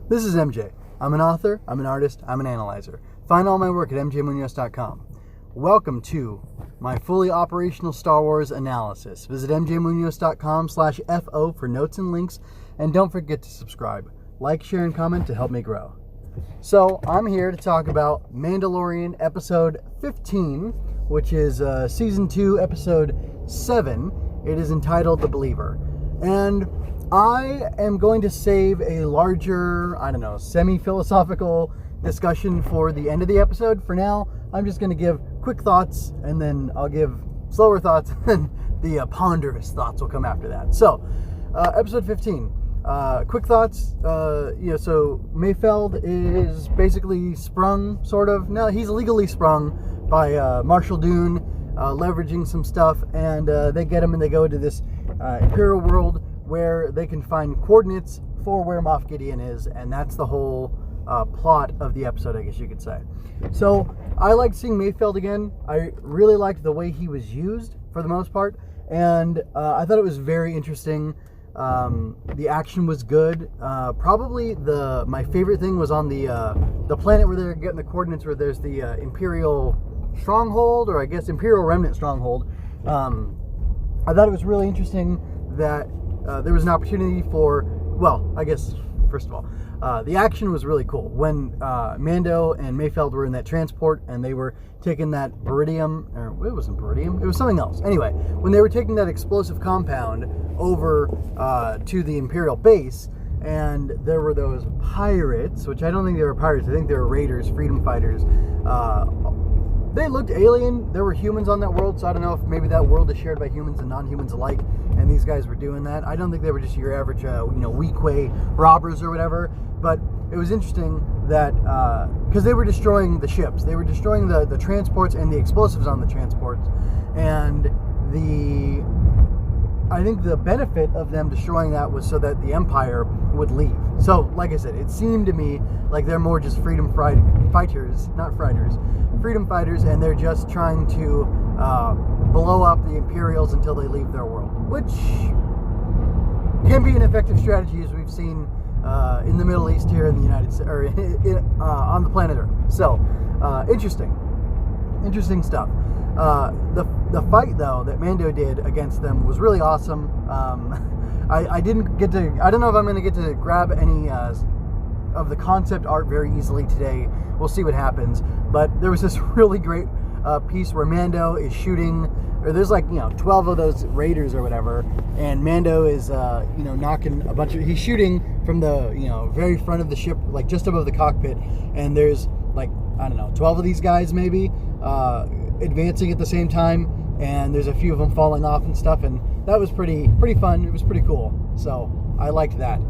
This is MJ. I'm an author, I'm an artist, I'm an analyzer. Find all my work at mjmunoz.com. Welcome to my fully operational Star Wars analysis. Visit mjmunoz.com/FO for notes and links, and don't forget to subscribe. Like, share, and comment to help me grow. So, I'm here to talk about Mandalorian Episode 15, which is Season 2, Episode 7. It is entitled The Believer. And I am going to save a larger, semi-philosophical discussion for the end of the episode. For now, I'm just going to give quick thoughts, and then I'll give slower thoughts, and the ponderous thoughts will come after that. So, Episode 15. Quick thoughts. So Mayfeld is basically sprung, sort of. No, he's legally sprung by Marshall Dune, leveraging some stuff, and they get him and they go to this Imperial world where they can find coordinates for where Moff Gideon is, and that's the whole plot of the episode, I guess you could say. So I liked seeing Mayfeld again. I really liked the way he was used for the most part, and I thought it was very interesting. The action was good. Probably my favorite thing was on the planet where they're getting the coordinates, where there's the Imperial stronghold, or I guess Imperial Remnant stronghold. I thought it was really interesting that there was an opportunity for, first of all, the action was really cool. When Mando and Mayfeld were in that transport and they were taking that Beridium, or it wasn't Beridium, it was something else. Anyway, when they were taking that explosive compound over to the Imperial base, and there were those pirates, which I don't think they were pirates, I think they were raiders, freedom fighters. They looked alien. There were humans on that world, so I don't know if maybe that world is shared by humans and non-humans alike, and these guys were doing that. I don't think they were just your average, weak-way robbers or whatever, but it was interesting that, because they were destroying the ships. They were destroying the transports and the explosives on the transports, and I think the benefit of them destroying that was so that the Empire would leave. So, like I said, it seemed to me like they're more just freedom fighters, and they're just trying to blow up the Imperials until they leave their world, which can be an effective strategy, as we've seen in the Middle East here in the United States, or on the planet Earth. So, interesting stuff. The fight, though, that Mando did against them was really awesome. I don't know if I'm going to get to grab any of the concept art very easily today. We'll see what happens. But there was this really great piece where Mando is shooting, or there's 12 of those raiders or whatever, and Mando is knocking a bunch of, he's shooting from the very front of the ship, like just above the cockpit, and there's 12 of these guys maybe advancing at the same time, and there's a few of them falling off and stuff, and that was pretty fun. It was pretty cool, so I liked that.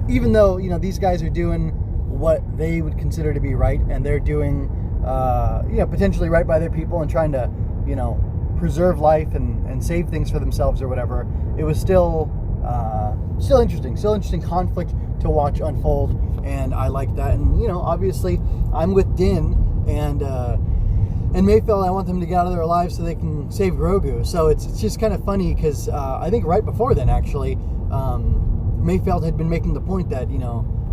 Even though these guys are doing what they would consider to be right, and they're doing potentially right by their people and trying to preserve life and save things for themselves or whatever, it was still interesting conflict to watch unfold, and I like that. And obviously I'm with Din and Mayfeld. I want them to get out of there alive so they can save Grogu. So it's just kind of funny because I think right before then, actually, Mayfeld had been making the point that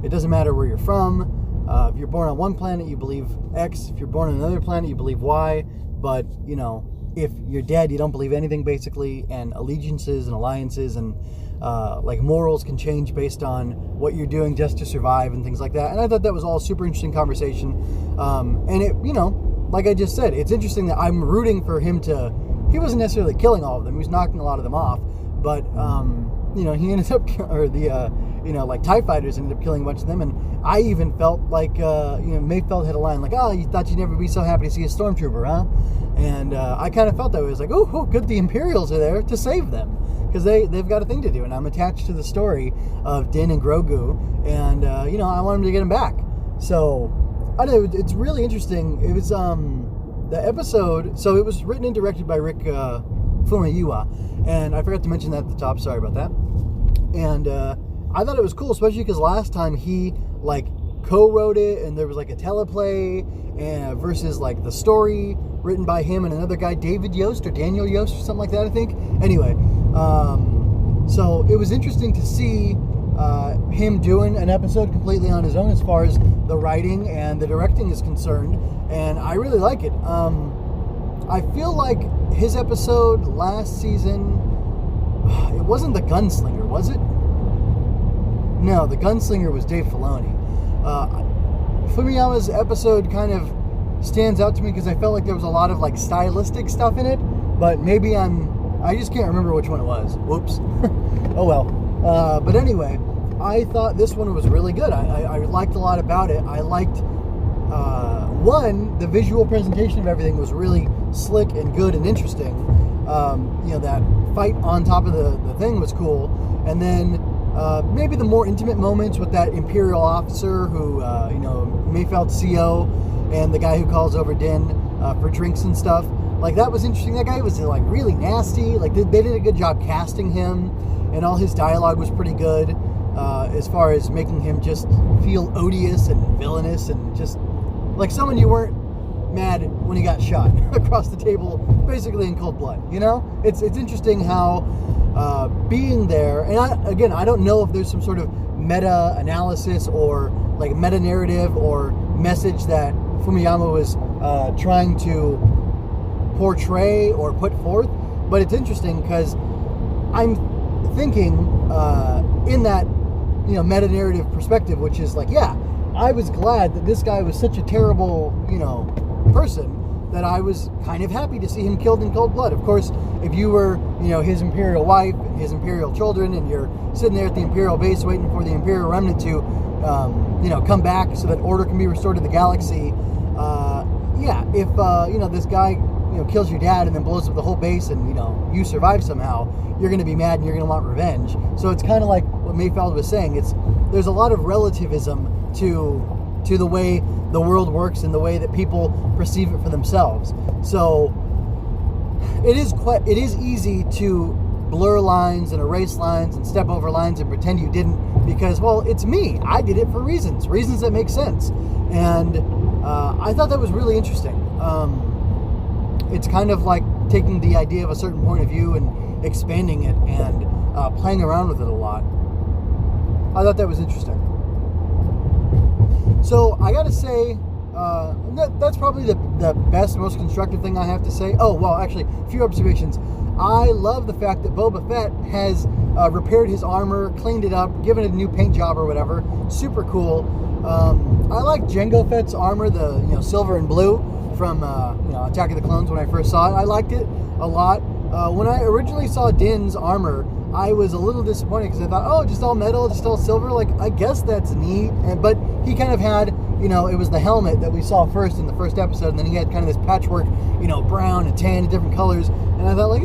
it doesn't matter where you're from. If you're born on one planet, you believe X. If you're born on another planet, you believe Y. But if you're dead, you don't believe anything, basically. And allegiances and alliances and morals can change based on what you're doing just to survive and things like that. And I thought that was all super interesting conversation. And it, like I just said, it's interesting that I'm rooting for him to. He wasn't necessarily killing all of them. He was knocking a lot of them off. But he ended up, or the TIE fighters ended up killing a bunch of them. And I even felt like Mayfeld had a line like, "Oh, you thought you'd never be so happy to see a stormtrooper, huh?" And I kind of felt that way. It was like, oh, good, the Imperials are there to save them, because they've got a thing to do, and I'm attached to the story of Din and Grogu, and I want them to get him back. So I don't know, it's really interesting. It was the episode. So it was written and directed by Rick Famuyiwa, and I forgot to mention that at the top. Sorry about that. And I thought it was cool, especially because last time he co-wrote it, and there was a teleplay versus the story written by him and another guy, David Yost or Daniel Yost or something like that, I think. Anyway, so it was interesting to see him doing an episode completely on his own as far as the writing and the directing is concerned, and I really like it. I feel like his episode last season, it wasn't the Gunslinger, was it? No, the Gunslinger was Dave Filoni. Famuyiwa's episode kind of stands out to me because I felt like there was a lot of like stylistic stuff in it, but maybe I just can't remember which one it was. Whoops. Oh well. But anyway, I thought this one was really good. I liked a lot about it. I liked, the visual presentation of everything was really slick and good and interesting. That fight on top of the thing was cool. And then maybe the more intimate moments with that Imperial officer who, Mayfeld's CO, and the guy who calls over Din for drinks and stuff. Like, that was interesting. That guy was, like, really nasty. Like, they did a good job casting him, and all his dialogue was pretty good as far as making him just feel odious and villainous and just like someone you weren't mad when he got shot across the table, basically in cold blood. It's interesting how being there, and I don't know if there's some sort of meta analysis or like meta narrative or message that Famuyiwa was trying to portray or put forth, but it's interesting because I'm thinking in that meta narrative perspective, which is like, yeah, I was glad that this guy was such a terrible person that I was kind of happy to see him killed in cold blood. Of course, if you were his Imperial wife and his Imperial children, and you're sitting there at the Imperial base waiting for the Imperial remnant to come back so that order can be restored to the galaxy, if this guy kills your dad and then blows up the whole base and you survive somehow, you're going to be mad and you're going to want revenge. So it's kind of like what Mayfeld was saying. There's a lot of relativism to the way the world works and the way that people perceive it for themselves. So it is easy to blur lines and erase lines and step over lines and pretend you didn't, because, well, it's me. I did it for reasons that make sense. And I thought that was really interesting. It's kind of like taking the idea of a certain point of view and expanding it and playing around with it a lot. I thought that was interesting. So I gotta say, that's probably the best, most constructive thing I have to say. Oh, well, actually, a few observations. I love the fact that Boba Fett has repaired his armor, cleaned it up, given it a new paint job or whatever. Super cool. I like Jango Fett's armor, the silver and blue from Attack of the Clones when I first saw it. I liked it a lot. When I originally saw Din's armor, I was a little disappointed because I thought, oh, just all metal, just all silver. Like, I guess that's neat. But he kind of had, it was the helmet that we saw first in the first episode, and then he had kind of this patchwork, brown and tan and different colors. And I thought, like,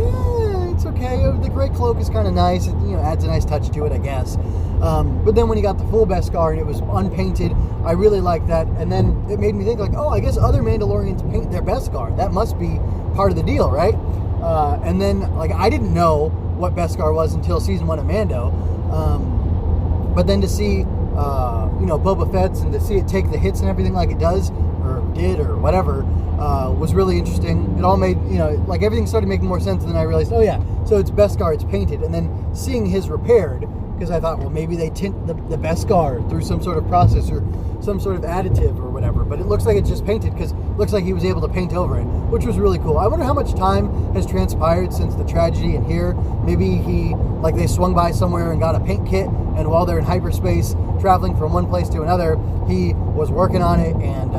it's okay. The gray cloak is kind of nice. It, adds a nice touch to it, I guess. But then when he got the full Beskar and it was unpainted, I really liked that. And then it made me think, like, oh, I guess other Mandalorians paint their Beskar. That must be part of the deal, right? And then, like, I didn't know what Beskar was until season 1 of Mando. But then to see, Boba Fett's and to see it take the hits and everything like it does, or did, or whatever, was really interesting. It all made, like everything started making more sense, and then I realized, oh yeah, so it's Beskar, it's painted. And then seeing his repaired, because I thought, well, maybe they tint the Beskar through some sort of process or some sort of additive or whatever, but it looks like it's just painted because it looks like he was able to paint over it, which was really cool. I wonder how much time has transpired since the tragedy in here. Maybe they swung by somewhere and got a paint kit, and while they're in hyperspace traveling from one place to another, he was working on it and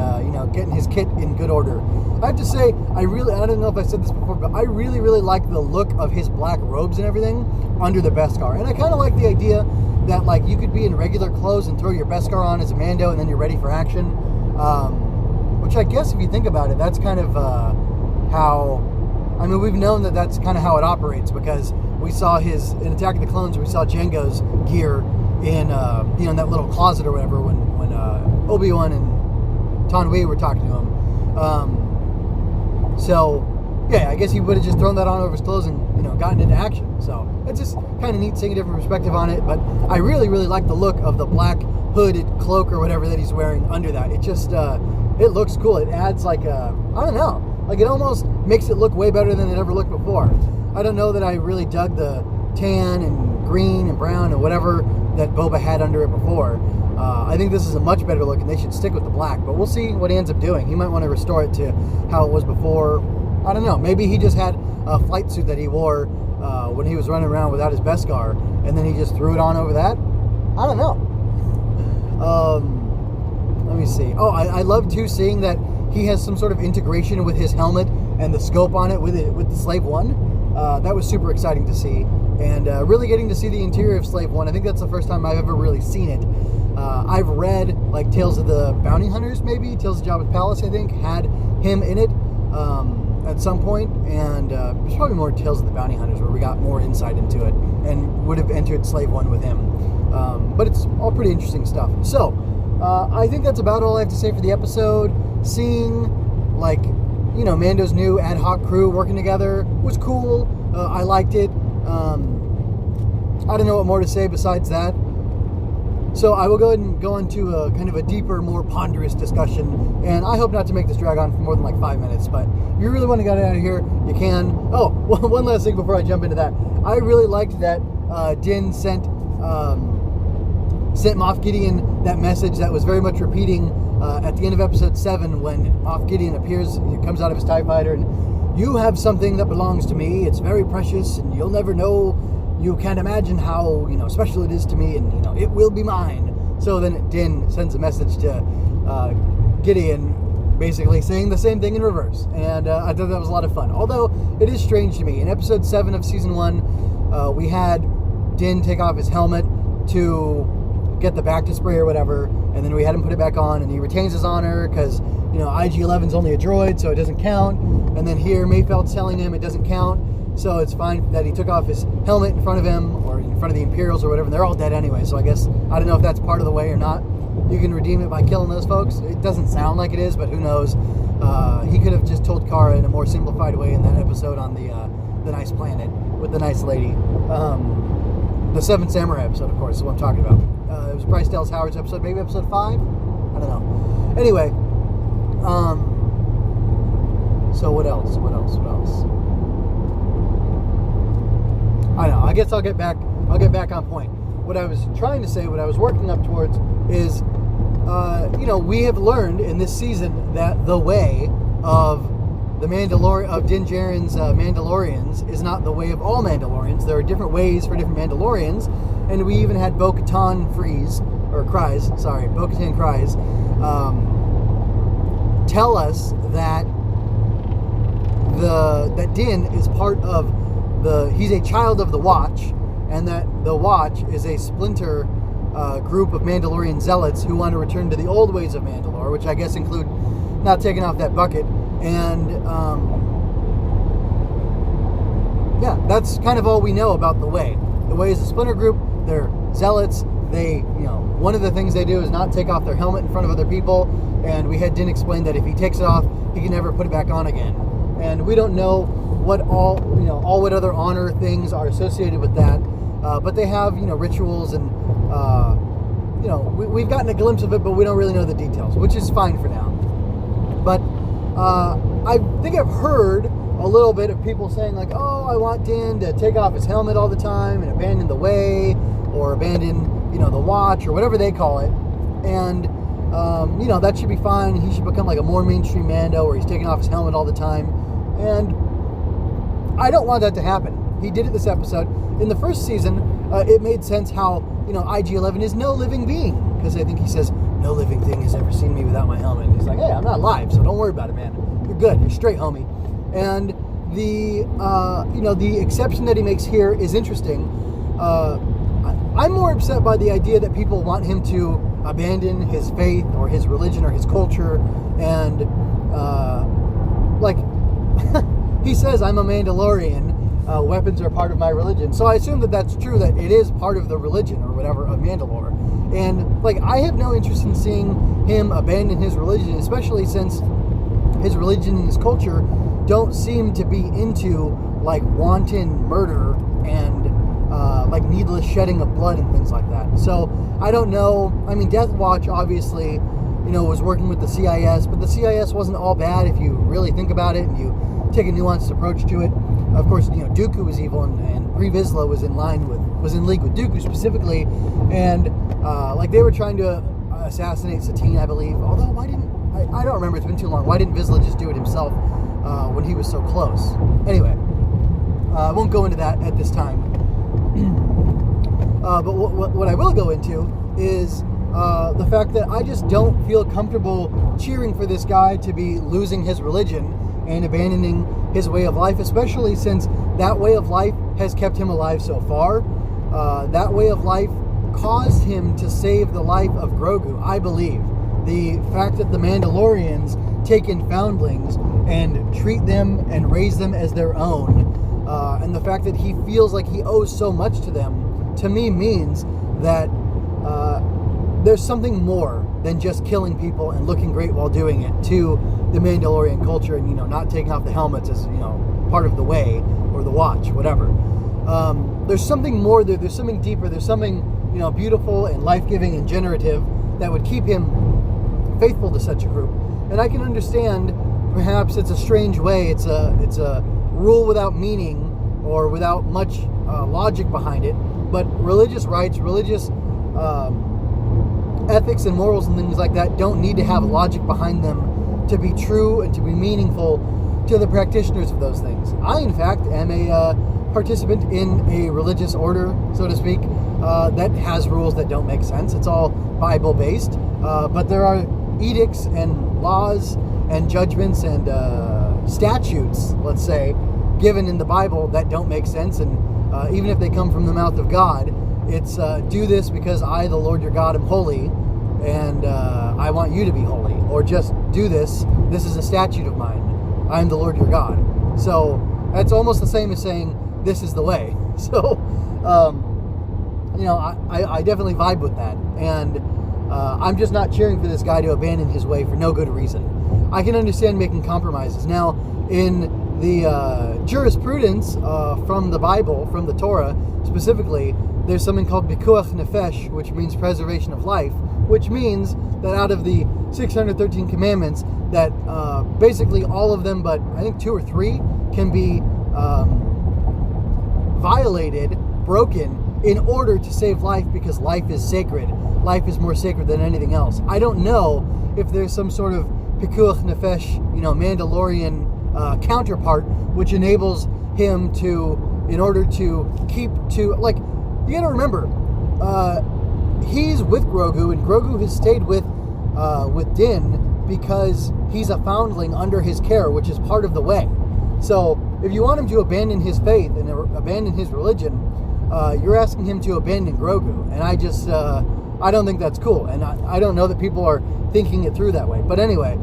getting his kit in good order. I have to say, I don't know if I said this before, but I really, really like the look of his black robes and everything under the Beskar. And I kind of like the idea that, like, you could be in regular clothes and throw your Beskar on as a Mando and then you're ready for action. Which I guess if you think about it, that's kind of how, we've known that that's kind of how it operates, because we saw in Attack of the Clones, we saw Jango's gear in, in that little closet or whatever when Obi-Wan and Taun We were talking to him. So, yeah, I guess he would have just thrown that on over his clothes and, gotten into action. So, it's just kind of neat seeing a different perspective on it. But I really, really like the look of the black hooded cloak or whatever that he's wearing under that. It just, it looks cool. It adds like I don't know, like it almost makes it look way better than it ever looked before. I don't know that I really dug the tan and green and brown and whatever that Boba had under it before. I think this is a much better look, and they should stick with the black. But we'll see what he ends up doing. He might want to restore it to how it was before. I don't know. Maybe he just had a flight suit that he wore when he was running around without his Beskar, and then he just threw it on over that. I don't know. Let me see. Oh, I love too seeing that he has some sort of integration with his helmet and the scope on it with the Slave One. That was super exciting to see, and really getting to see the interior of Slave One. I think that's the first time I've ever really seen it. I've read like Tales of the Bounty Hunters, maybe Tales of Jabba's Palace. I think had him in it at some point, and there's probably more Tales of the Bounty Hunters where we got more insight into it and would have entered Slave One with him. But it's all pretty interesting stuff. So I think that's about all I have to say for the episode. Seeing like, you know, Mando's new ad hoc crew working together was cool. I liked it. I don't know what more to say besides that. So I will go ahead and go into a kind of a deeper, more ponderous discussion. And I hope not to make this drag on for more than like 5 minutes. But if you really want to get out of here, you can. Oh, one last thing before I jump into that. I really liked that Din sent Moff Gideon that message that was very much repeating at the end of episode 7 when Moff Gideon appears, he comes out of his TIE fighter, and you have something that belongs to me. It's very precious, and you'll never know. You can't imagine how, you know, special it is to me, and, you know, it will be mine. So then Din sends a message to Gideon, basically saying the same thing in reverse. And I thought that was a lot of fun. Although it is strange to me. In episode 7 of season 1, we had Din take off his helmet to get the Bacta spray or whatever, and then we had him put it back on, and he retains his honor because, you know, IG-11's only a droid, so it doesn't count. And then here, Mayfeld's telling him it doesn't count, so it's fine that he took off his helmet in front of him, or in front of the Imperials or whatever, and they're all dead anyway, so I guess, I don't know if that's part of the way or not. You can redeem it by killing those folks. It doesn't sound like it is, but who knows. He could have just told Kara in a more simplified way in that episode on the nice planet with the nice lady. The Seven Samurai episode, of course, is what I'm talking about. It was Bryce Dallas Howard's episode, maybe episode 5? I don't know. Anyway, so what else? I don't know. I guess I'll get back on point. What I was trying to say, what I was working up towards is, you know, we have learned in this season that the way of the Din Djarin's Mandalorians is not the way of all Mandalorians. There are different ways for different Mandalorians, and we even had Bo-Katan Bo-Katan Kryze, tell us that that Din is part of he's a child of the Watch, and that the Watch is a splinter group of Mandalorian zealots who want to return to the old ways of Mandalore, which I guess include not taking off that bucket. And yeah, that's kind of all we know about the Way. The Way is a splinter group. They're zealots. They, you know, one of the things they do is not take off their helmet in front of other people. And we had Din explain that if he takes it off, he can never put it back on again. And we don't know what what other honor things are associated with that. But they have, you know, rituals and, you know, we've gotten a glimpse of it, but we don't really know the details, which is fine for now. But I think I've heard a little bit of people saying like, oh, I want Din to take off his helmet all the time and abandon the Way, or abandon, you know, the Watch, or whatever they call it. And, you know, that should be fine. He should become like a more mainstream Mando where he's taking off his helmet all the time. And I don't want that to happen. He did it this episode. In the first season, it made sense how, you know, IG-11 is no living being. Because I think he says, no living thing has ever seen me without my helmet. And he's like, hey, I'm not live, so don't worry about it, man. You're good. You're straight, homie. And the, you know, the exception that he makes here is interesting. I'm more upset by the idea that people want him to abandon his faith or his religion or his culture. And, like, he says, I'm a Mandalorian. Weapons are part of my religion. So I assume that that's true, that it is part of the religion or whatever of Mandalore. And, like, I have no interest in seeing him abandon his religion, especially since his religion and his culture don't seem to be into, like, wanton murder and, like, needless shedding of blood and things like that. So, I don't know. I mean, Death Watch, obviously, you know, was working with the CIS, but the CIS wasn't all bad if you really think about it and you take a nuanced approach to it. Of course, you know, Dooku was evil, and Pre Vizsla was in line with was in league with Dooku specifically, and like they were trying to assassinate Satine, I believe. Although I don't remember, it's been too long. Why didn't Vizsla just do it himself when he was so close? Anyway, I won't go into that at this time. But what I will go into is the fact that I just don't feel comfortable cheering for this guy to be losing his religion and abandoning his way of life, especially since that way of life has kept him alive so far. That way of life caused him to save the life of Grogu, I believe. The fact that the Mandalorians take in foundlings and treat them and raise them as their own, and the fact that he feels like he owes so much to them, to me means that there's something more than just killing people and looking great while doing it to the Mandalorian culture, and not taking off the helmets as part of the way or the watch, whatever. There's something more there. There's something deeper. There's something beautiful and life-giving and generative that would keep him faithful to such a group. And I can understand, perhaps it's a strange way. It's a rule without meaning or without much logic behind it. But religious rites, religious ethics and morals and things like that don't need to have logic behind them to be true and to be meaningful to the practitioners of those things. I, in fact, am a participant in a religious order, so to speak, that has rules that don't make sense. It's all Bible-based, but there are edicts and laws and judgments and statutes, let's say, given in the Bible that don't make sense, and even if they come from the mouth of God, it's do this because I, the Lord your God, am holy, and I want you to be holy. Or just do this. This is a statute of mine. I am the Lord your God. So that's almost the same as saying this is the way. So, I definitely vibe with that. And I'm just not cheering for this guy to abandon his way for no good reason. I can understand making compromises. Now, in the jurisprudence from the Bible, from the Torah specifically, there's something called Pikuach Nefesh, which means preservation of life, which means that out of the 613 commandments, that basically all of them, but I think 2 or 3, can be violated, broken, in order to save life, because life is sacred. Life is more sacred than anything else. I don't know if there's some sort of Pikuach Nefesh, Mandalorian counterpart, which enables him to, in order to keep to, like, you gotta remember, he's with Grogu, and Grogu has stayed with Din because he's a foundling under his care, which is part of the way. So if you want him to abandon his faith and abandon his religion, you're asking him to abandon Grogu, and I just I don't think that's cool, and I don't know that people are thinking it through that way. But anyway,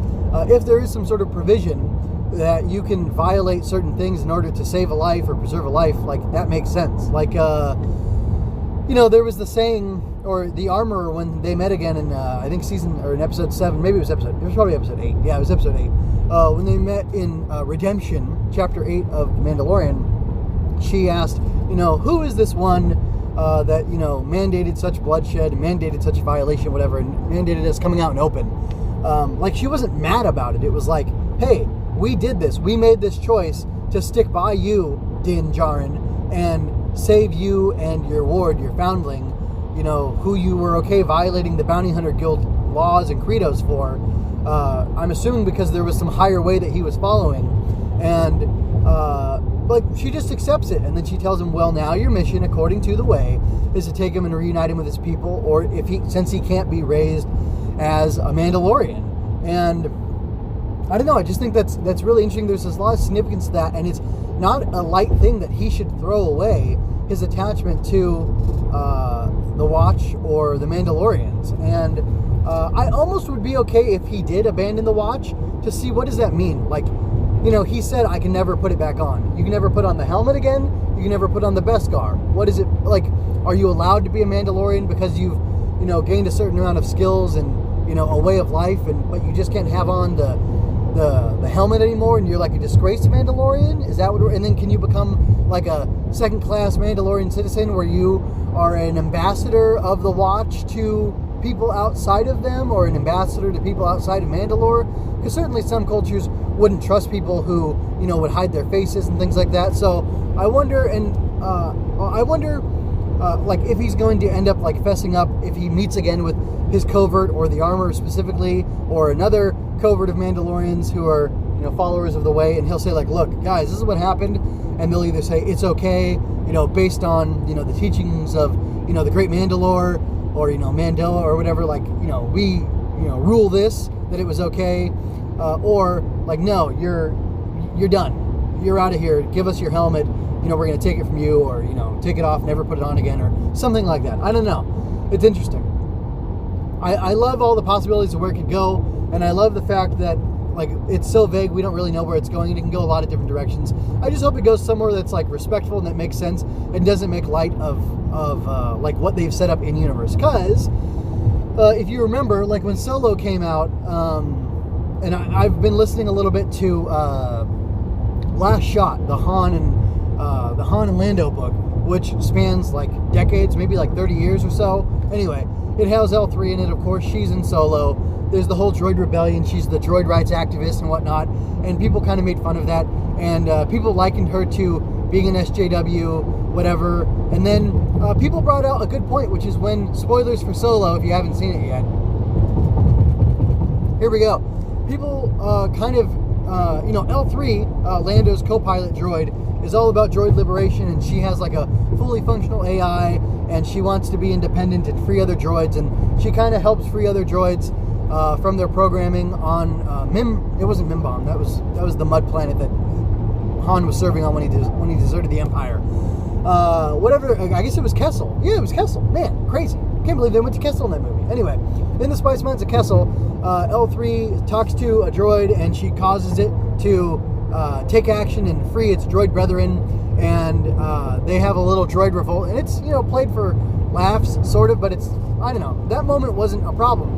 if there is some sort of provision that you can violate certain things in order to save a life or preserve a life, like, that makes sense. Like, there was the saying, or the armorer, when they met again in, I think in episode 7, maybe it was probably episode 8. Yeah, it was episode 8. When they met in Redemption, chapter 8 of The Mandalorian, she asked, who is this one that, mandated such bloodshed, mandated such violation, whatever, and mandated us coming out in open. Like, she wasn't mad about it. It was like, hey, we did this. We made this choice to stick by you, Din Djarin, and save you and your ward, your foundling, who you were okay violating the Bounty Hunter Guild laws and credos for. I'm assuming because there was some higher way that he was following. And, she just accepts it. And then she tells him, well, now your mission, according to the way, is to take him and reunite him with his people, or since he can't be raised as a Mandalorian. And I don't know, I just think that's really interesting. There's a lot of significance to that, and it's not a light thing that he should throw away his attachment to the Watch or the Mandalorians. And I almost would be okay if he did abandon the Watch, to see what does that mean. Like, he said, I can never put it back on. You can never put on the helmet again. You can never put on the Beskar. What is it, like, are you allowed to be a Mandalorian because you've, gained a certain amount of skills and, a way of life, but you just can't have on the helmet anymore, and you're like a disgraced Mandalorian? Is that what? And then can you become like a second-class Mandalorian citizen where you are an ambassador of the Watch to people outside of them, or an ambassador to people outside of Mandalore? Because certainly some cultures wouldn't trust people who, would hide their faces and things like that. So I wonder, like if he's going to end up like fessing up if he meets again with his covert or the armor specifically, or another covert of Mandalorians who are, you know, followers of the way, and he'll say like, look guys, this is what happened, and they'll either say it's okay, you know, based on, you know, the teachings of, you know, the great Mandalore, or, you know, Mandela or whatever, like, you know, we, you know, rule this, that it was okay, or like, no, you're done, you're out of here, give us your helmet, you know, we're going to take it from you, or, you know, take it off, never put it on again, or something like that. I don't know. It's interesting. I love all the possibilities of where it could go, and I love the fact that, like, it's so vague, we don't really know where it's going, and it can go a lot of different directions. I just hope it goes somewhere that's, like, respectful and that makes sense and doesn't make light of like, what they've set up in universe. Because, if you remember, like, when Solo came out, and I've been listening a little bit to Last Shot, the Han and Lando book, which spans, like, decades, maybe, like, 30 years or so. Anyway, it has L3 in it, of course. She's in Solo. There's the whole droid rebellion. She's the droid rights activist and whatnot. And people kind of made fun of that. And people likened her to being an SJW, whatever. And then people brought out a good point, which is when, spoilers for Solo, if you haven't seen it yet. Here we go. People you know, L3, Lando's co-pilot droid, is all about droid liberation, and she has like a fully functional AI, and she wants to be independent and free other droids, and she kind of helps free other droids from their programming on it wasn't Mimbom, that was the mud planet that Han was serving on when he deserted the Empire. Whatever, I guess it was Kessel. Yeah, it was Kessel. Man, crazy. Can't believe they went to Kessel in that movie. Anyway, in the Spice Mines of Kessel, L3 talks to a droid, and she causes it to take action and free its droid brethren, and they have a little droid revolt, and it's, you know, played for laughs, sort of, but it's, I don't know, that moment wasn't a problem.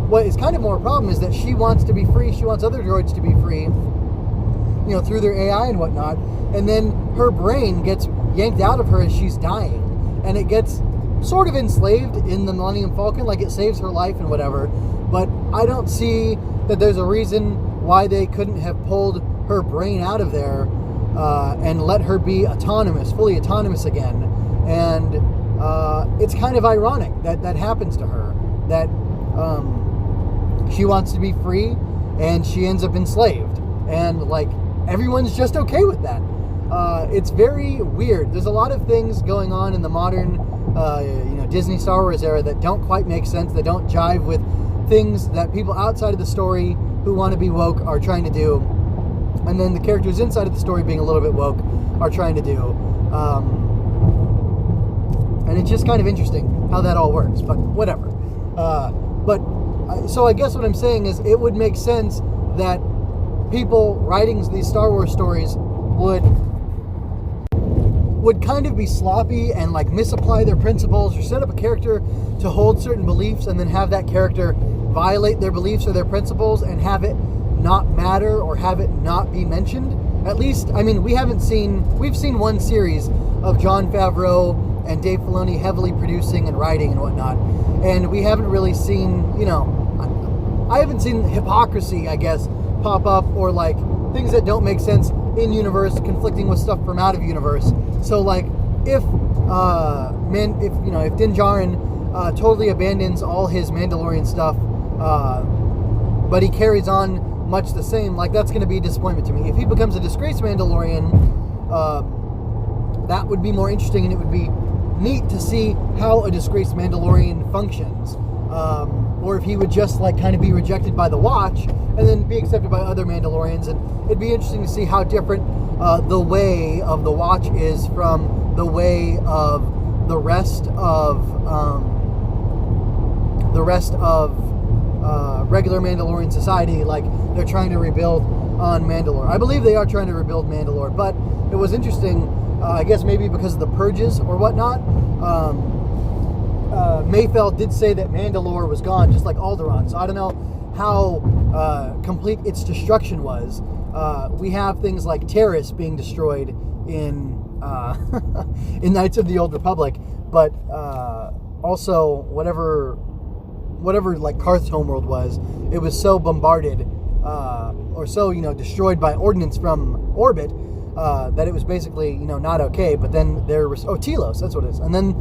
What is kind of more a problem is that she wants to be free, she wants other droids to be free, you know, through their AI and whatnot, and then her brain gets yanked out of her as she's dying, and it gets sort of enslaved in the Millennium Falcon, like it saves her life and whatever, but I don't see that there's a reason why they couldn't have pulled her brain out of there and let her be autonomous, fully autonomous again. And it's kind of ironic that that happens to her, that she wants to be free and she ends up enslaved, and like everyone's just okay with that. It's very weird. There's a lot of things going on in the modern you know, Disney Star Wars era that don't quite make sense, that don't jive with things that people outside of the story who want to be woke are trying to do, and then the characters inside of the story being a little bit woke are trying to do, and it's just kind of interesting how that all works, but whatever. So I guess what I'm saying is it would make sense that people writing these Star Wars stories would kind of be sloppy and like misapply their principles, or set up a character to hold certain beliefs and then have that character violate their beliefs or their principles and have it not matter or have it not be mentioned. At least, I mean, we've seen one series of Jon Favreau and Dave Filoni heavily producing and writing and whatnot, and we haven't really seen, you know, I haven't seen hypocrisy, I guess, pop up, or like things that don't make sense in universe conflicting with stuff from out of universe. So like if Din Djarin totally abandons all his Mandalorian stuff, but he carries on much the same, like that's going to be a disappointment to me. If he becomes a disgraced Mandalorian, that would be more interesting, and it would be neat to see how a disgraced Mandalorian functions. Or if he would just like kind of be rejected by the Watch and then be accepted by other Mandalorians, and it'd be interesting to see how different the way of the Watch is from the way of the rest of regular Mandalorian society. Like they're trying to rebuild on Mandalore. I believe they are trying to rebuild Mandalore, but it was interesting. I guess maybe because of the purges or whatnot. Mayfeld did say that Mandalore was gone, just like Alderaan. So I don't know how complete its destruction was. We have things like Terrace being destroyed in in Knights of the Old Republic, but also whatever like Karth's homeworld was, it was so bombarded or so, you know, destroyed by ordnance from orbit that it was basically, you know, not okay. But then there was Telos, that's what it is, and then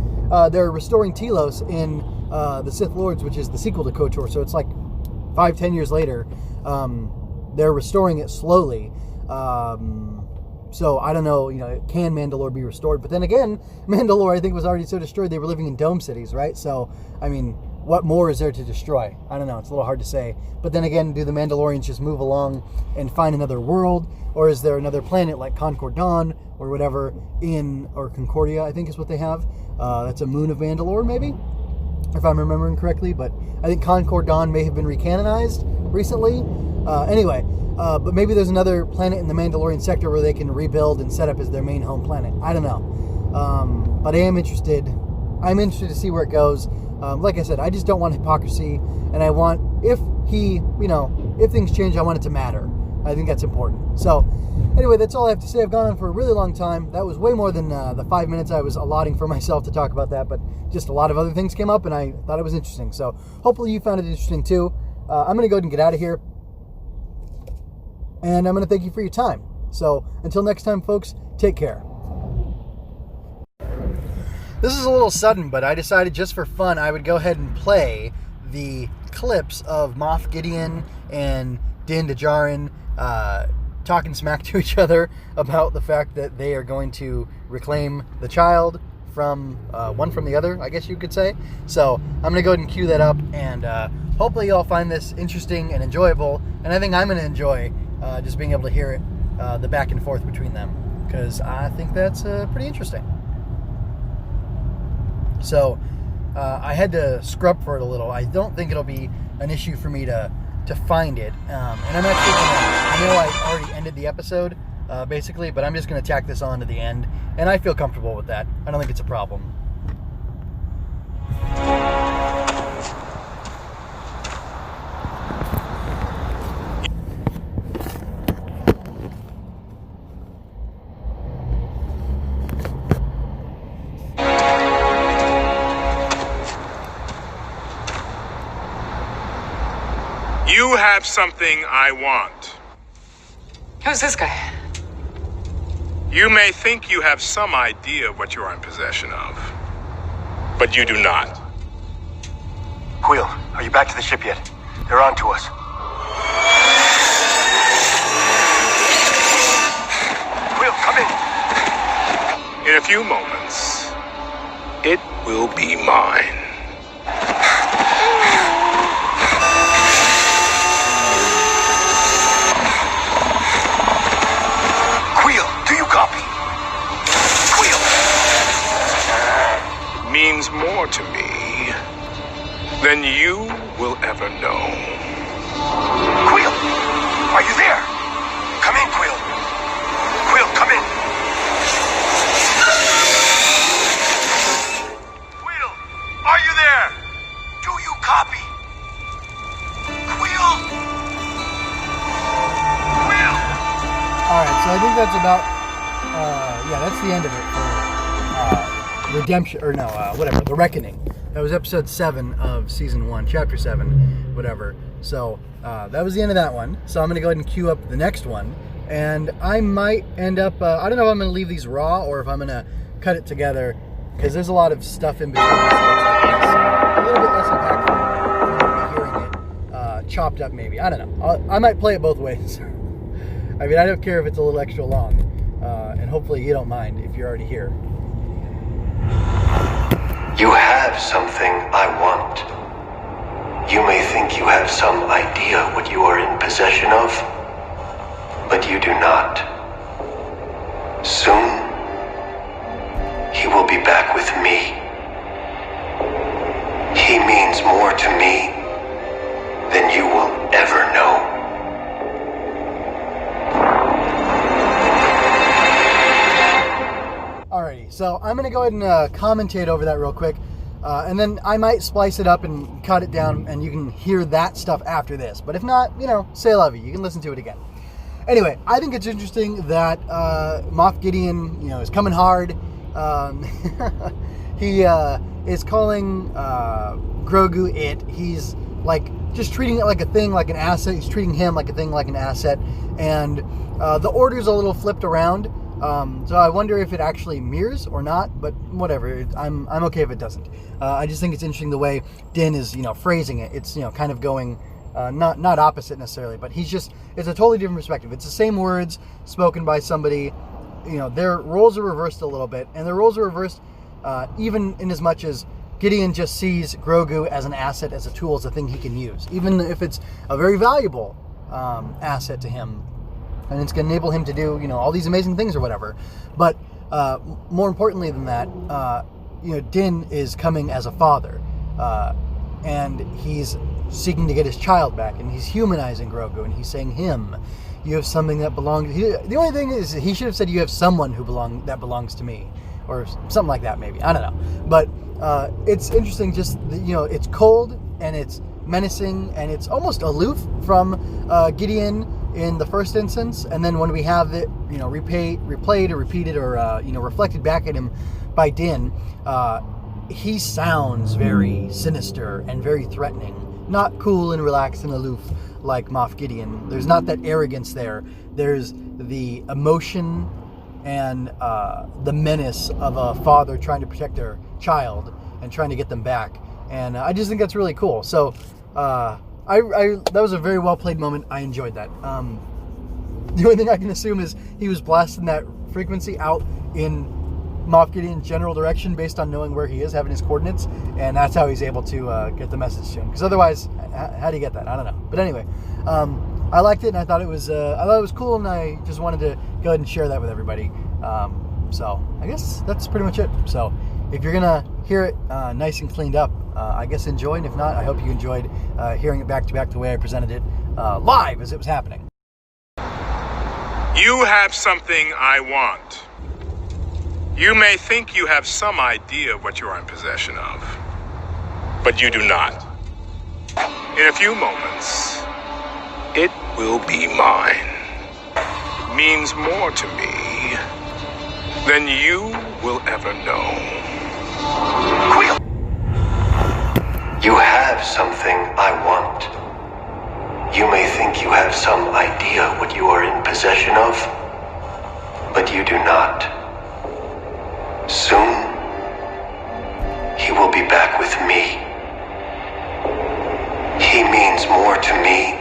they're restoring Telos in the Sith Lords, which is the sequel to KOTOR. So it's like 5-10 years later. They're restoring it slowly. So I don't know, can Mandalore be restored? But then again, Mandalore, I think, was already so destroyed. They were living in dome cities, right? So, I mean, what more is there to destroy? I don't know. It's a little hard to say. But then again, do the Mandalorians just move along and find another world? Or is there another planet like Concord Dawn or whatever or Concordia, I think is what they have. That's a moon of Mandalore, maybe, if I'm remembering correctly. But I think Concord Dawn may have been recanonized recently. Anyway, but maybe there's another planet in the Mandalorian sector where they can rebuild and set up as their main home planet. I don't know. But I am interested. I'm interested to see where it goes. Like I said, I just don't want hypocrisy, and I want, if things change, I want it to matter. I think that's important. So, anyway, that's all I have to say. I've gone on for a really long time. That was way more than the 5 minutes I was allotting for myself to talk about that, but just a lot of other things came up, and I thought it was interesting. So, hopefully you found it interesting too. I'm going to go ahead and get out of here, and I'm going to thank you for your time. So, until next time, folks, take care. This is a little sudden, but I decided just for fun I would go ahead and play the clips of Moff Gideon and Din Djarin talking smack to each other about the fact that they are going to reclaim the child from one from the other, I guess you could say. So I'm going to go ahead and cue that up, and hopefully you all find this interesting and enjoyable, and I think I'm going to enjoy just being able to hear it, the back and forth between them, because I think that's pretty interesting. So I had to scrub for it a little. I don't think it'll be an issue for me to find it. And I'm actually I know I already ended the episode, basically, but I'm just going to tack this on to the end. And I feel comfortable with that. I don't think it's a problem. You have something I want. Who's this guy? You may think you have some idea of what you are in possession of, but you do not. Quill, are you back to the ship yet? They're on to us. Quill, come in. In a few moments, it will be mine. Means more to me than you will ever know. Quill, are you there? Come in, Quill. Quill, come in. Quill, are you there? Do you copy? Quill. Quill. All right, so I think that's about, that's the end of it for Redemption, or no, whatever, The Reckoning. That was episode 7 of season 1, chapter 7, whatever. So that was the end of that one. So I'm going to go ahead and queue up the next one. And I might end up, I don't know if I'm going to leave these raw or if I'm going to cut it together, because there's a lot of stuff in between. So a little bit less impactful. You'll be hearing it chopped up maybe. I don't know. I might play it both ways. I mean, I don't care if it's a little extra long. And hopefully you don't mind if you're already here. You have something I want. You may think you have some idea what you are in possession of, but you do not. Soon, he will be back with me. He means more to me than you will ever know. Alrighty, so I'm going to go ahead and commentate over that real quick, and then I might splice it up and cut it down, and you can hear that stuff after this. But if not, say la vie. You can listen to it again. Anyway, I think it's interesting that Moff Gideon, is coming hard. He is calling Grogu it. He's just treating it like a thing, like an asset. He's treating him like a thing, like an asset. And the order's a little flipped around. So I wonder if it actually mirrors or not, but whatever. I'm okay if it doesn't. I just think it's interesting the way Din is, phrasing it. It's, kind of going not opposite necessarily, but it's a totally different perspective. It's the same words spoken by somebody. Their roles are reversed a little bit, and their roles are reversed even in as much as Gideon just sees Grogu as an asset, as a tool, as a thing he can use, even if it's a very valuable asset to him, and it's going to enable him to do, all these amazing things or whatever. But more importantly than that, Din is coming as a father, and he's seeking to get his child back, and he's humanizing Grogu, and he's saying you have something that belongs. The only thing is, he should have said you have someone that belongs to me, or something like that, maybe. I don't know. But it's interesting, just, it's cold, and it's menacing, and it's almost aloof from Gideon in the first instance, and then when we have it, replayed or repeated or reflected back at him by Din, he sounds very sinister and very threatening, not cool and relaxed and aloof like Moff Gideon. There's not that arrogance there. There's the emotion and the menace of a father trying to protect their child and trying to get them back, and I just think that's really cool. So that was a very well played moment. I enjoyed that. The only thing I can assume is he was blasting that frequency out in Moff Gideon's general direction based on knowing where he is, having his coordinates, and that's how he's able to get the message to him. Because otherwise, how do you get that? I don't know. But anyway, I liked it, and I thought it was cool, and I just wanted to go ahead and share that with everybody. So I guess that's pretty much it. So if you're gonna hear it nice and cleaned up, I guess enjoy, and if not, I hope you enjoyed hearing it back to back the way I presented it live as it was happening. You have something I want. You may think you have some idea of what you are in possession of, but you do not. In a few moments, it will be mine. It means more to me than you will ever know. Quill. You have something I want. You may think you have some idea what you are in possession of, but you do not. Soon, he will be back with me. He means more to me